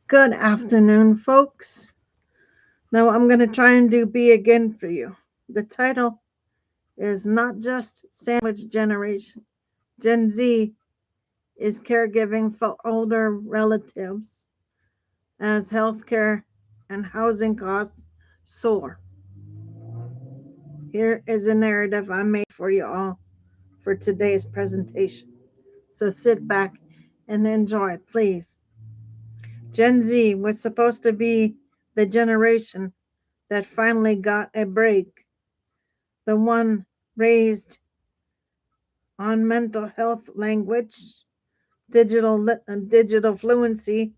Good afternoon, folks. Now I'm going to try and do B again for you. The title is not just Sandwich Generation. Gen Z is caregiving for older relatives as healthcare and housing costs soar. Here is a narrative I made for you all for today's presentation. So sit back and enjoy, please. Gen Z was supposed to be the generation that finally got a break, the one raised on mental health language, digital fluency,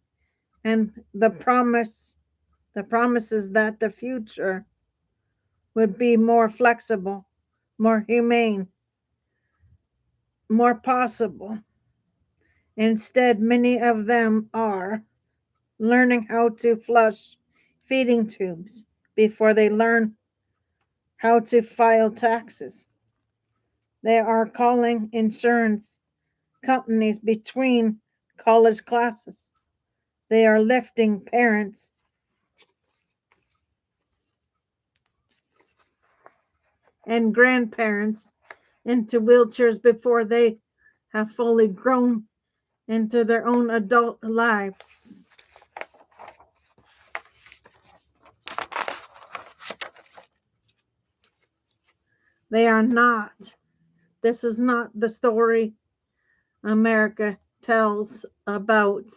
and the promises that the future would be more flexible, more humane, more possible. Instead, many of them are learning how to flush feeding tubes before they learn how to file taxes. They are calling insurance companies between college classes. They are lifting parents and grandparents into wheelchairs before they have fully grown into their own adult lives. They are not. This is not the story America tells about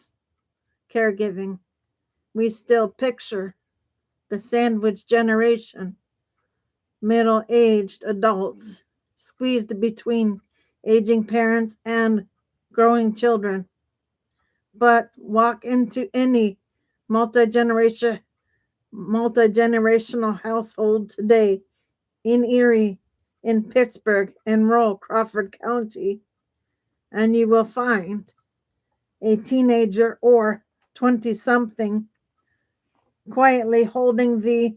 caregiving. We still picture the sandwich generation, middle aged adults squeezed between aging parents and growing children. But walk into any multi generational household today in Erie, in Pittsburgh, in rural Crawford County, and you will find a teenager or 20 something quietly holding the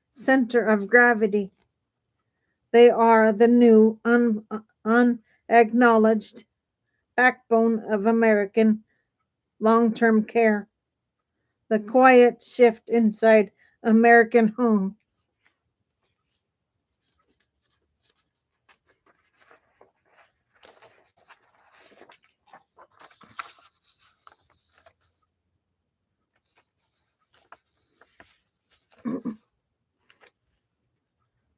center of gravity. They are the new, unacknowledged backbone of American long term care, the quiet shift inside American homes.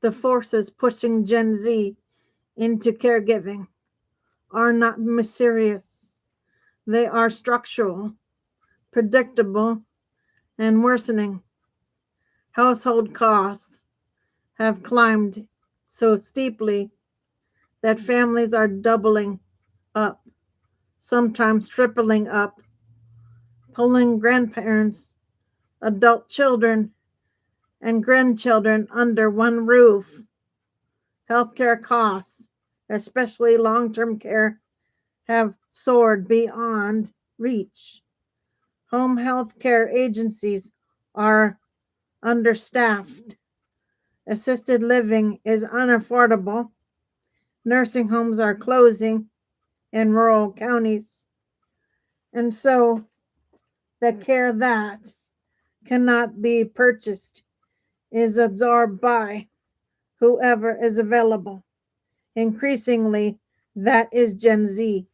The forces pushing Gen Z into caregiving are not mysterious, they are structural, predictable, and worsening. Household costs have climbed so steeply that families are doubling up, sometimes tripling up, pulling grandparents, adult children, and grandchildren under one roof. Healthcare costs, especially long term care, have soared beyond reach. Home health care agencies are understaffed. Assisted living is unaffordable. Nursing homes are closing in rural counties. And so the care that cannot be purchased is absorbed by whoever is available. Increasingly, that is Gen Z.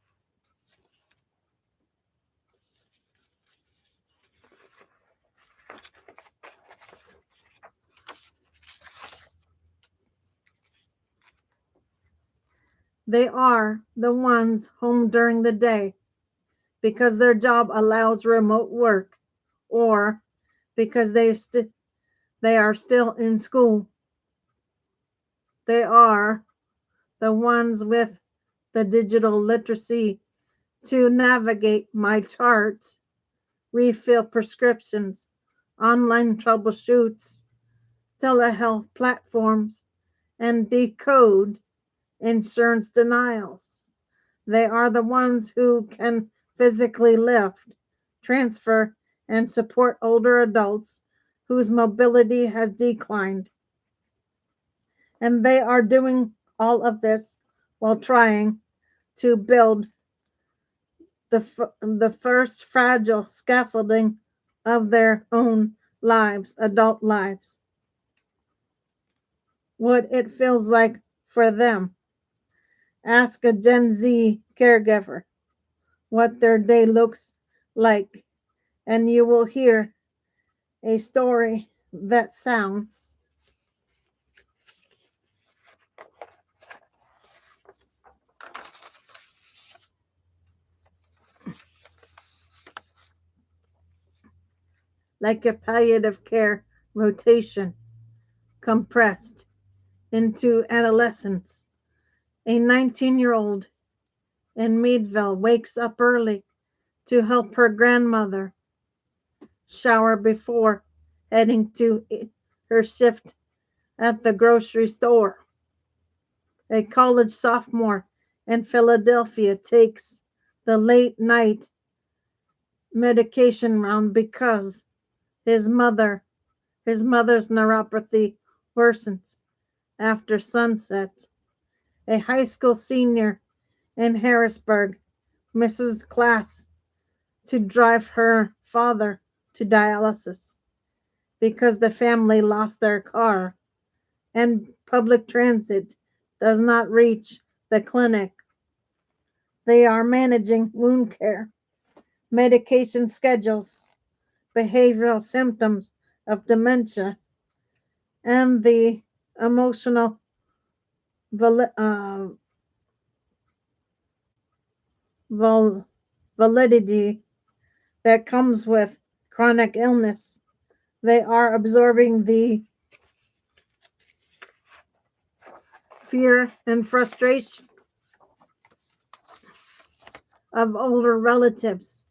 They are the ones home during the day because their job allows remote work or because they are still in school. They are the ones with the digital literacy to navigate my charts, refill prescriptions, online troubleshoots, telehealth platforms, and decode insurance denials. They are the ones who can physically lift, transfer, and support older adults whose mobility has declined. And they are doing all of this while trying to build the first fragile scaffolding of their own lives, adult lives, what it feels like for them. Ask a Gen Z caregiver what their day looks like, and you will hear a story that sounds like a palliative care rotation compressed into adolescence. A 19-year-old in Meadville wakes up early to help her grandmother shower before heading to her shift at the grocery store. A college sophomore in Philadelphia takes the late night medication round because his mother his mother's neuropathy worsens after sunset. A high school senior in Harrisburg misses class to drive her father to dialysis because the family lost their car and public transit does not reach the clinic. They are managing wound care, medication schedules, behavioral symptoms of dementia, and the emotional uh, validity that comes with chronic illness. They are absorbing the fear and frustration of older relatives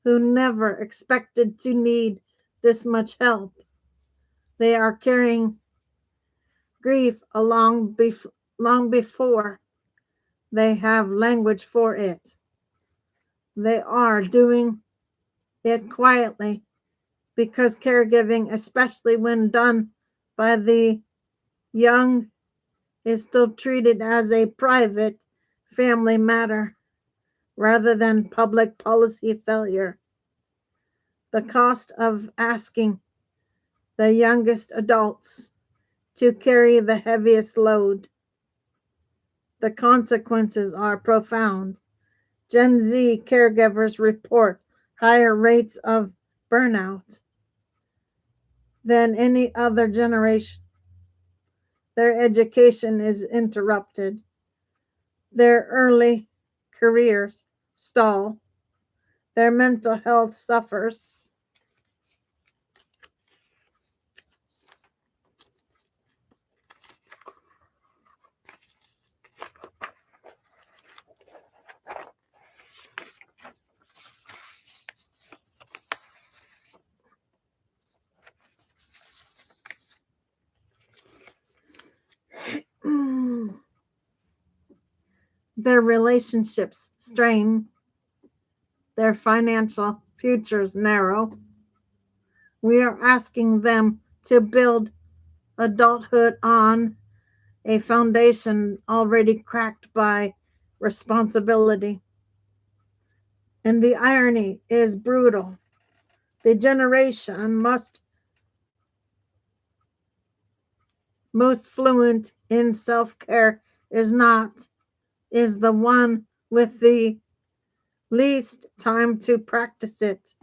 who never expected to need this much help. They are carrying grief long before they have language for it. They are doing it quietly because caregiving, especially when done by the young, is still treated as a private family matter rather than public policy failure. The cost of asking the youngest adults to carry the heaviest load. The consequences are profound. Gen Z caregivers report higher rates of burnout than any other generation. Their education is interrupted. Their early careers stall. Their mental health suffers. Their relationships strain. Their financial futures narrow. We are asking them to build adulthood on a foundation already cracked by responsibility. And the irony is brutal. The generation most fluent in self-care is the one with the least time to practice it.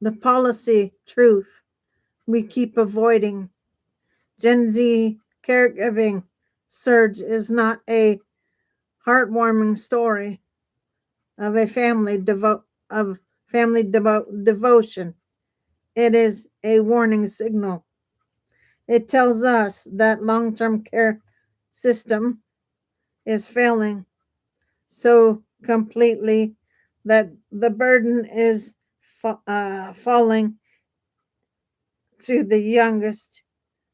The policy truth we keep avoiding. Gen Z caregiving surge is not a heartwarming story of a devotion. It is a warning signal. It tells us that long-term care system is failing so completely that the burden is falling to the youngest,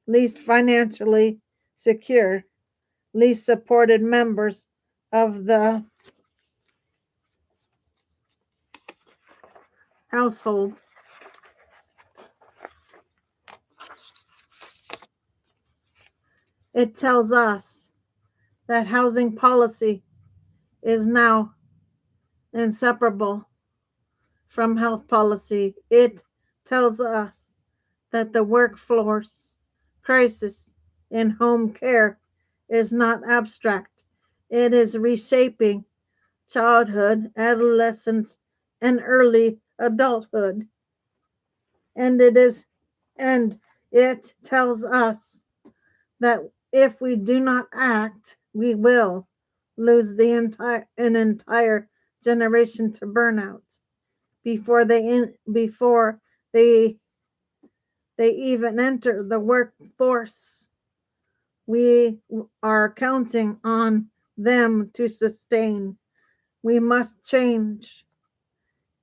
least financially secure, least supported members of the household. It tells us that housing policy is now inseparable from health policy. It tells us that the workforce crisis in home care is not abstract. It is reshaping childhood, adolescence, and early adulthood. And it tells us that if we do not act, we will lose an entire generation to burnout before they even enter the workforce. We are counting on them to sustain. We must change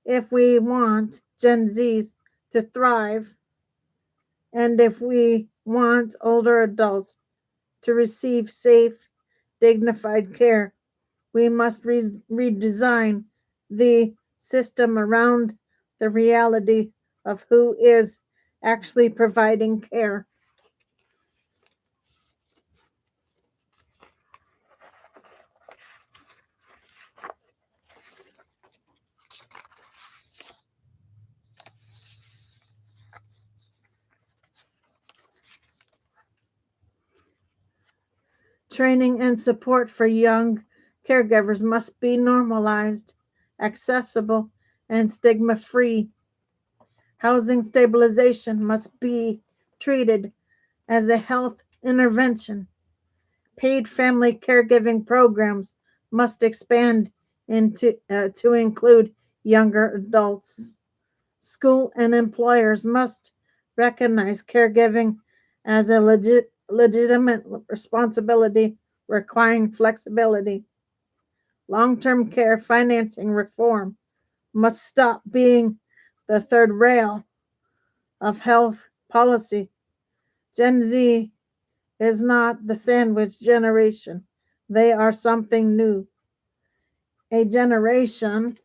if we want Gen Zs to thrive and if we want older adults to receive safe, dignified care. We must redesign the system around the reality of who is actually providing care. Training and support for young caregivers must be normalized, accessible, and stigma free. Housing stabilization must be treated as a health intervention. Paid family caregiving programs must expand to include younger adults. School and employers must recognize caregiving as a legitimate responsibility requiring flexibility. Long-term care financing reform must stop being the third rail of health policy. Gen Z is not the sandwich generation. They are something new. A generation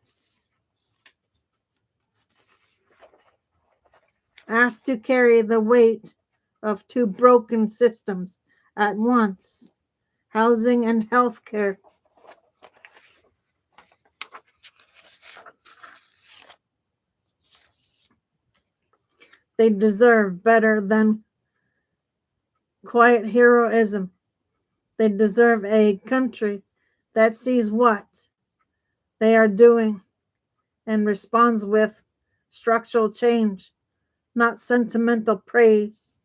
asked to carry the weight of two broken systems at once: housing and healthcare. They deserve better than quiet heroism. They deserve a country that sees what they are doing and responds with structural change, not sentimental praise.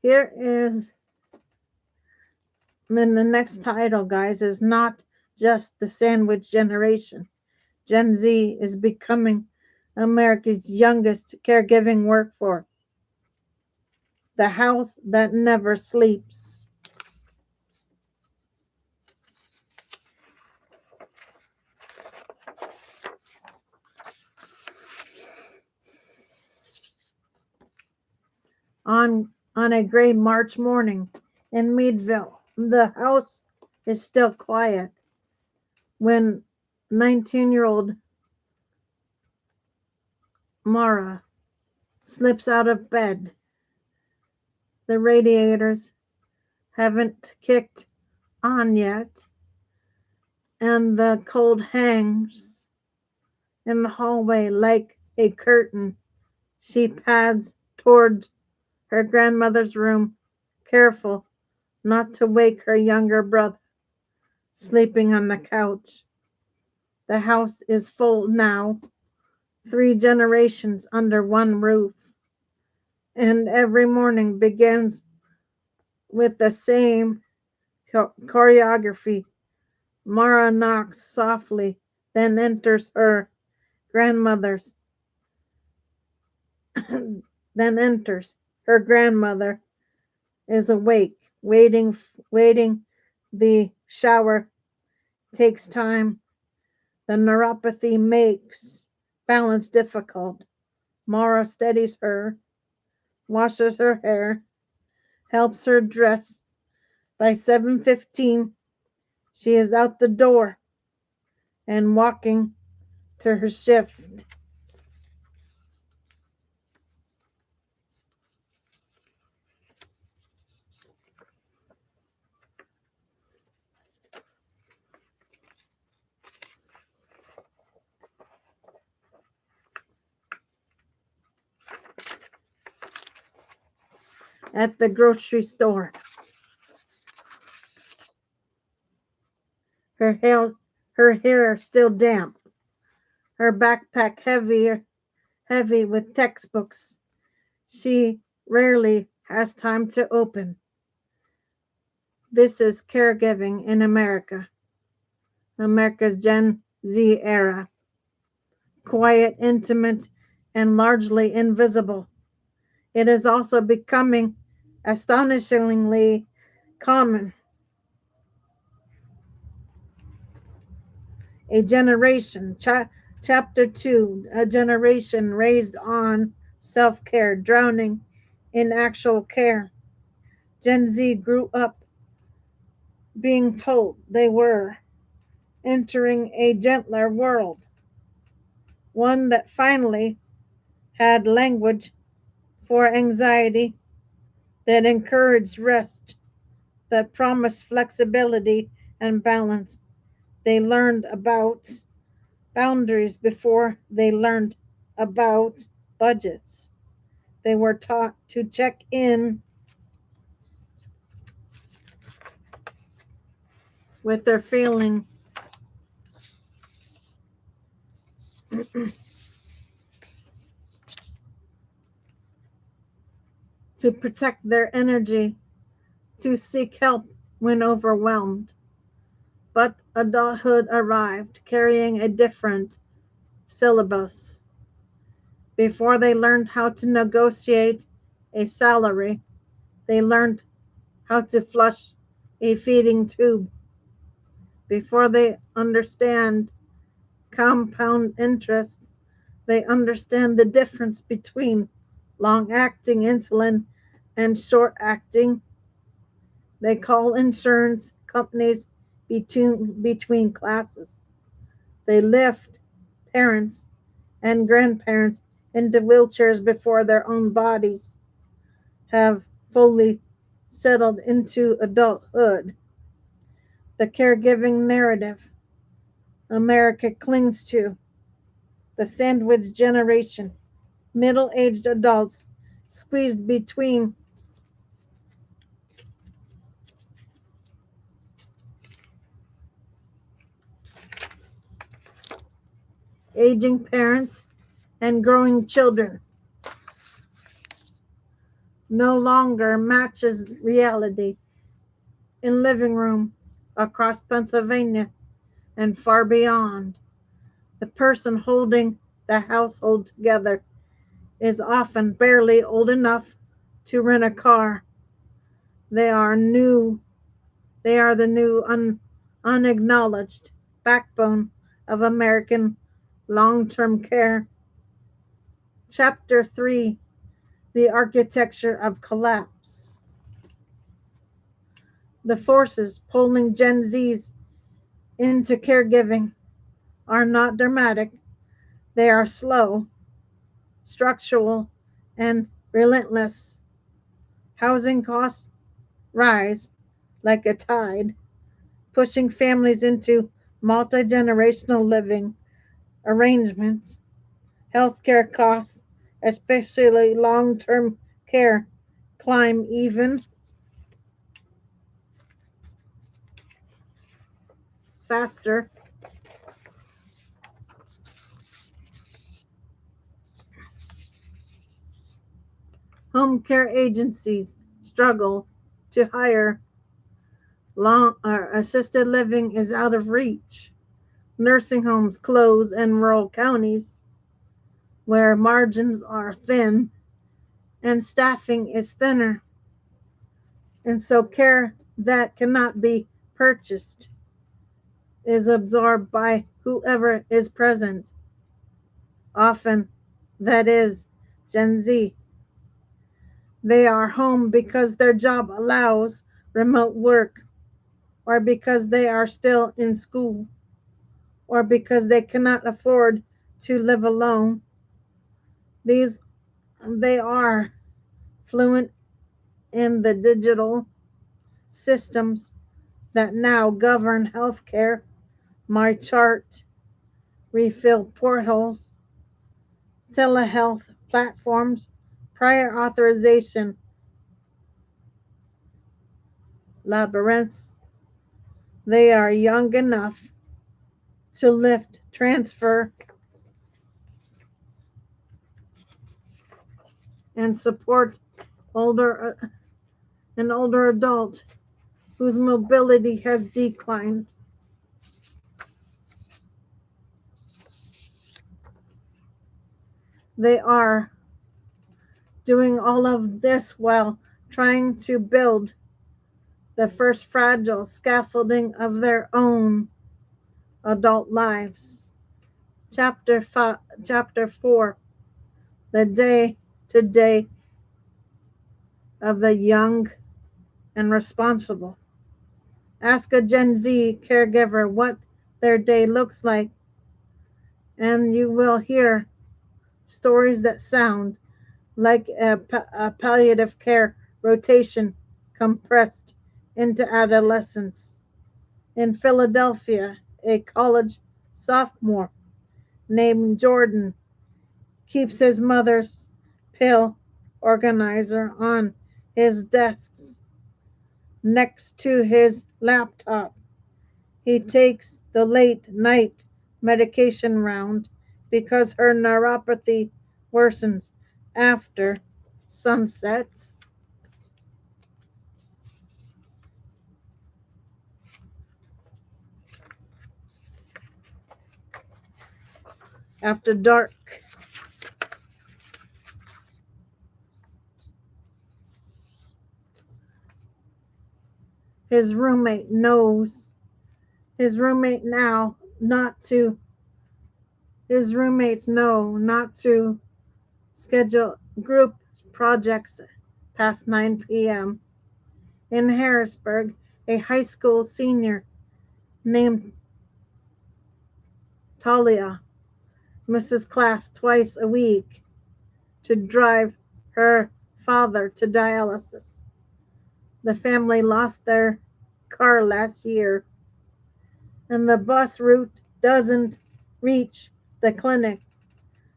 Here is And the next title, guys, is not just the sandwich generation. Gen Z is becoming America's youngest caregiving workforce. The house that never sleeps. On a gray March morning in Meadville, the house is still quiet when 19-year-old Mara slips out of bed. The radiators haven't kicked on yet, and the cold hangs in the hallway like a curtain. She pads toward her grandmother's room, careful not to wake her younger brother, sleeping on the couch. The house is full now, 3 generations under one roof, and every morning begins with the same choreography. Mara knocks softly, then enters her grandmother's then enters. Her grandmother is awake, waiting. The shower takes time. The neuropathy makes balance difficult. Mara steadies her, washes her hair, helps her dress. By 7:15, she is out the door and walking to her shift. at the grocery store. Her hair still damp, her backpack heavy with textbooks she rarely has time to open. This is caregiving in America's Gen Z era. Quiet, intimate, and largely invisible. It is also becoming astonishingly common. A generation, chapter 2, a generation raised on self care, drowning in actual care. Gen Z grew up being told they were entering a gentler world, one that finally had language for anxiety, that encouraged rest, that promised flexibility and balance. They learned about boundaries before they learned about budgets. They were taught to check in with their feelings, to protect their energy, to seek help when overwhelmed. But adulthood arrived carrying a different syllabus. Before they learned how to negotiate a salary, they learned how to flush a feeding tube. Before they understand compound interest, they understand the difference between long acting insulin and short acting. They call insurance companies between classes. They lift parents and grandparents into wheelchairs before their own bodies have fully settled into adulthood. The caregiving narrative America clings to, the sandwich generation, middle aged adults squeezed between aging parents and growing children, no longer matches reality. In living rooms across Pennsylvania and far beyond, the person holding the household together is often barely old enough to rent a car. They are new. They are the new unacknowledged backbone of American long-term care. Chapter 3: The Architecture of Collapse. The forces pulling Gen Zs into caregiving are not dramatic. They are slow, structural, and relentless. Housing costs rise like a tide, pushing families into multi generational living arrangements. Healthcare costs, especially long term care, climb even faster. Home care agencies struggle to hire. Long assisted living is out of reach. Nursing homes close in rural counties where margins are thin and staffing is thinner. And so care that cannot be purchased is absorbed by whoever is present. Often, that is Gen Z. They are home because their job allows remote work, or because they are still in school, or because they cannot afford to live alone. These they are fluent in the digital systems that now govern healthcare, my chart, refill portals, telehealth platforms, prior authorization, labyrinths. They are young enough to lift, transfer, and support older an older adult whose mobility has declined. They are doing all of this while trying to build the first fragile scaffolding of their own adult lives. Chapter 4, the day to day of the young and responsible. Ask a Gen Z caregiver what their day looks like, and you will hear stories that sound like a palliative care rotation compressed into adolescence. In Philadelphia, a college sophomore named Jordan keeps his mother's pill organizer on his desk next to his laptop. He takes the late night medication round because her neuropathy worsens after sunset, after dark. His roommate knows his roommate now not to his roommates know not to schedule group projects past 9 p.m. In Harrisburg, a high school senior named Talia misses class twice a week to drive her father to dialysis. The family lost their car last year, and the bus route doesn't reach the clinic.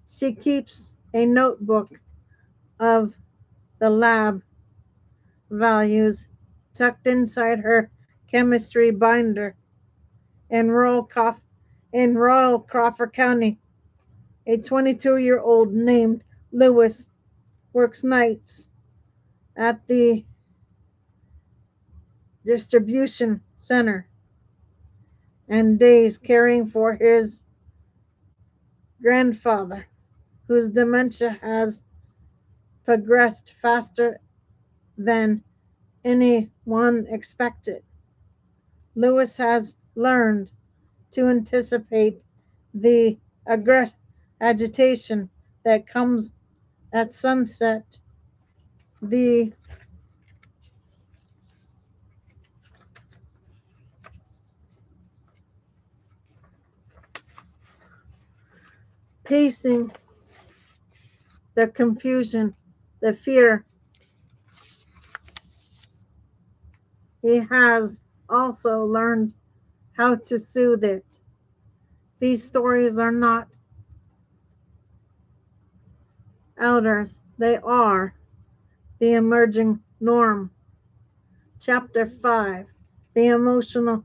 She keeps a notebook of the lab values tucked inside her chemistry binder in in rural Crawford County. A 22-year-old named Lewis works nights at the distribution center and days caring for his grandfather, whose dementia has progressed faster than anyone expected. Lewis has learned to anticipate the agitation that comes at sunset, the pacing, the confusion, the fear. He has also learned how to soothe it. These stories are not outers, they are the emerging norm. Chapter 5, the emotional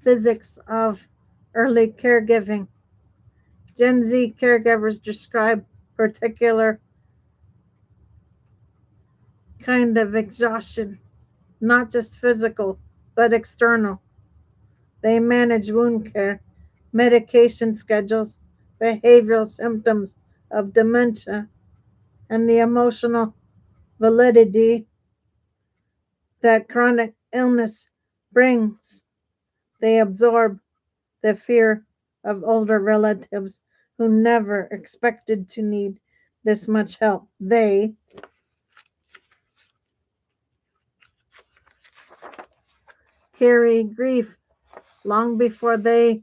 physics of early caregiving. Gen Z caregivers describe particular kind of exhaustion, not just physical, but external. They manage wound care, medication schedules, behavioral symptoms of dementia, and the emotional validity that chronic illness brings. They absorb the fear of older relatives who never expected to need this much help. They carry grief long before they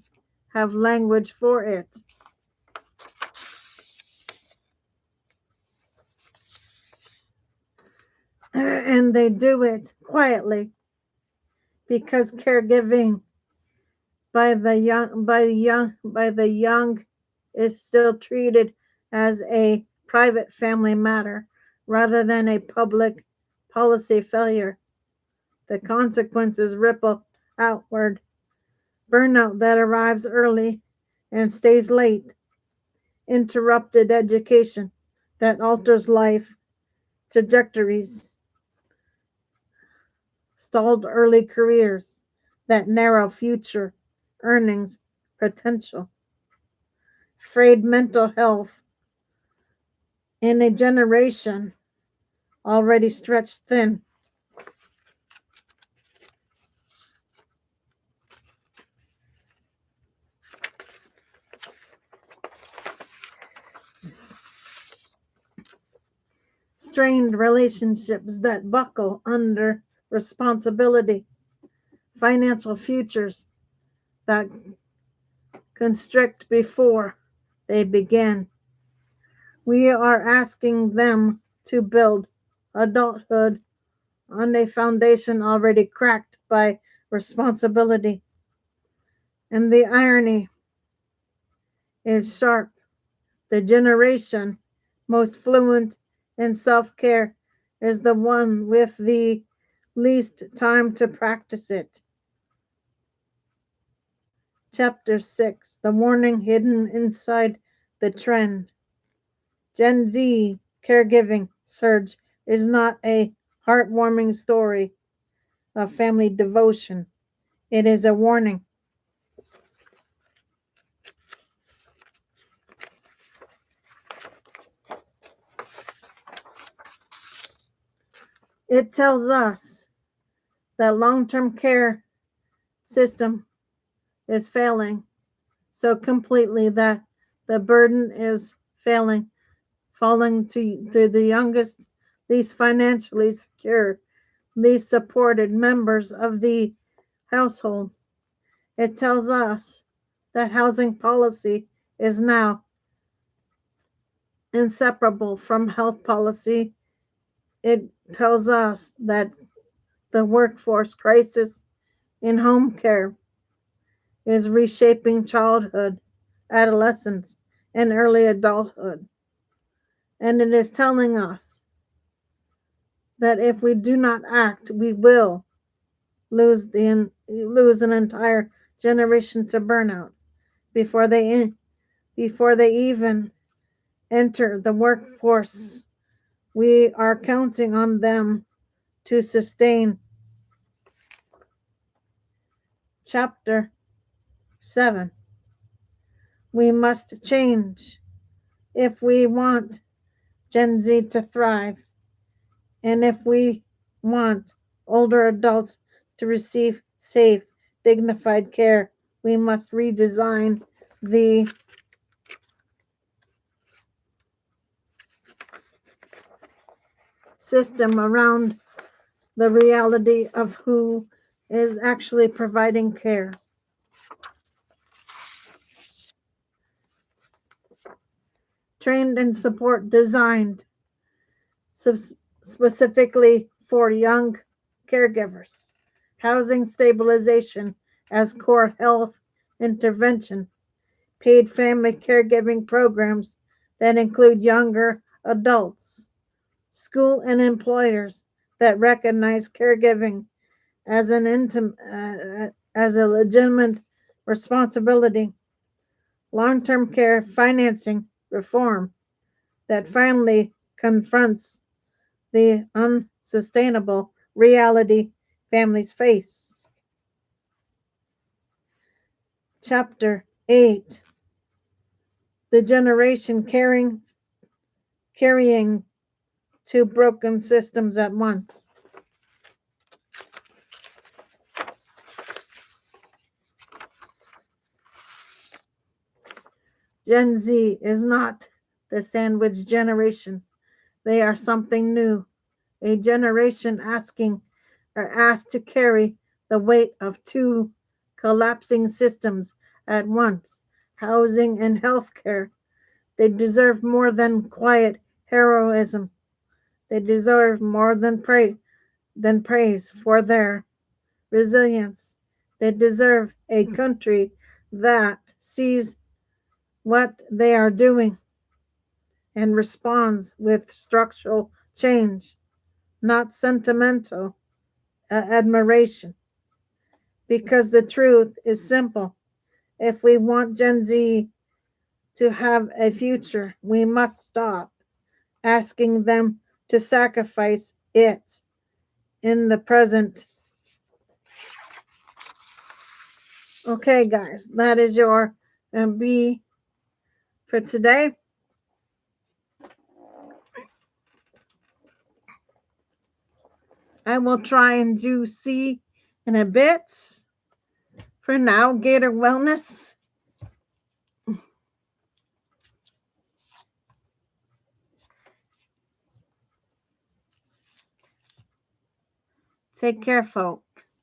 have language for it. And they do it quietly because caregiving by the young is still treated as a private family matter rather than a public policy failure. The consequences ripple outward. Burnout that arrives early and stays late. Interrupted education that alters life trajectories. Stalled early careers that narrow future earnings potential. Frayed mental health in a generation already stretched thin. Strained relationships that buckle under responsibility. Financial futures that constrict before they begin. We are asking them to build adulthood on a foundation already cracked by responsibility. And the irony is sharp. The generation most fluent in self care is the one with the least time to practice it. Chapter 6: The Warning Hidden Inside the Trend. Gen Z caregiving surge is not a heartwarming story of family devotion. It is a warning. It tells us that long-term care system is failing so completely that the burden is falling to the youngest, least financially secure, least supported members of the household. It tells us that housing policy is now inseparable from health policy. It tells us that the workforce crisis in home care is reshaping childhood, adolescence, and early adulthood. And it is telling us that if we do not act, we will lose an entire generation to burnout before they even enter the workforce. We are counting on them to sustain. Chapter 7: We must change if we want Gen Z to thrive, and if we want older adults to receive safe, dignified care. We must redesign the system around the reality of who is actually providing care. Trained and support designed specifically for young caregivers. Housing stabilization as core health intervention. Paid family caregiving programs that include younger adults. School and employers that recognize caregiving as as a legitimate responsibility. Long-term care financing reform that finally confronts the unsustainable reality families face. Chapter 8: The generation carrying two broken systems at once. Gen Z is not the sandwich generation. They are something new, a generation asked to carry the weight of two collapsing systems at once, housing and healthcare. They deserve more than quiet heroism. They deserve more than praise for their resilience. They deserve a country that sees what they are doing and responds with structural change, not sentimental admiration. Because the truth is simple. If we want Gen Z to have a future, we must stop asking them to sacrifice it in the present. Okay, guys, that is your B for today. I will try and do C in a bit. For now, Gator Wellness. Take care, folks.